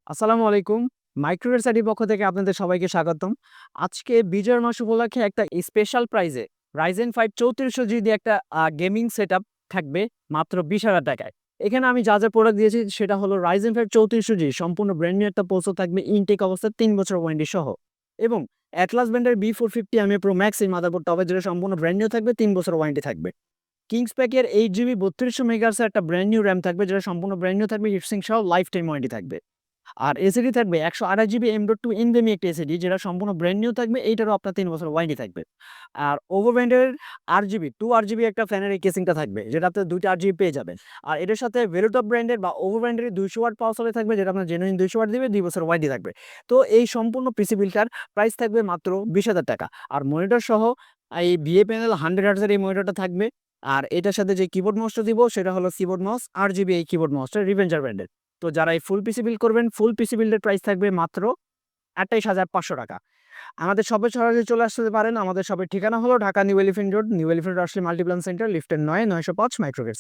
আসসালামু আলাইকুম। মাইক্রোওয়েভ সাইটের পক্ষ থেকে আপনাদের সবাইকে স্বাগতম। আজকে বিজয়ের মাস উপলক্ষে একটা স্পেশাল প্রাইজে Ryzen 5 3400 জি দিয়ে একটা গেমিং সেটআপ থাকবে মাত্র 20,000 টাকায়। এখানে আমি যা প্রোডাক্ট দিয়েছি সেটা হলো Ryzen 5 3400 জি সম্পূর্ণ ব্র্যান্ড নিউ একটা প্রসেসর থাকবে ইনটেক অবস্থায় ৩ বছর ওয়ারেন্টি সহ এবং Atlas ব্র্যান্ডের B450 MA Pro Max এই মাদারবোর্ডটা হবে যেটা সম্পূর্ণ ব্র্যান্ড নিউ থাকবে ৩ বছর ওয়ারেন্টি থাকবে। কিংস প্যাকের 8 জিবি 3200 মেগাহার্টজের একটা ব্র্যান্ড নিউ RAM থাকবে যেটা সম্পূর্ণ ব্র্যান্ড নিউ থাকবে হিটসিঙ্ক সহ লাইফ টাইম ওয়ারেন্টি থাকবে। আর এসএসডি থাকবে 128 জিবি M.2 এনভিএমই একটা এসএসডি যেটা সম্পূর্ণ ব্র্যান্ড নিউ থাকবে। এইটারও আপনার 3 বছর ওয়ারেন্টি থাকবে। আর ওভো ব্র্যান্ডের আরজিবি 2 আরজিবি একটা ফ্যানের এই কেসিংটা থাকবে যেটা আপনি 2টা আরজিবি পেয়ে যাবেন। আর এটার সাথে ভেলোটপ ব্র্যান্ডের বা ওভো ব্র্যান্ডের 200 ওয়াট পাওয়ার সাপ্লাই থাকবে যেটা আপনার জেনুইন 200 ওয়াট দিবে 2 বছর ওয়ারেন্টি থাকবে। তো এই সম্পূর্ণ পিসি বিলটার প্রাইস থাকবে মাত্র 20,000 টাকা। আর মনিটর সহ এই বিএ প্যানেল 100 হার্টজের এই মনিটরটা থাকবে। আর এটার সাথে যে কিবোর্ড মাউসটা দিব সেটা হলো কিবোর্ড মাউস আরজিবি এই কিবোর্ড মাউসটা রিভেঞ্জার ব্র্যান্ডের। তো যারা এই ফুল পিসি বিল্ড করবেন, ফুল পিসি বিল্ডের প্রাইস থাকবে মাত্র ২৮,৫০০ টাকা। আমাদের শপে সরাসরি চলে আসতে পারেন। আমাদের শপের ঠিকানা হলো ঢাকা নিউ এলিফ্যান্ট রোড, আসলে মাল্টিপ্লান সেন্টার, লিফটের ৯ ৯০৫ মাইক্রোগেটস।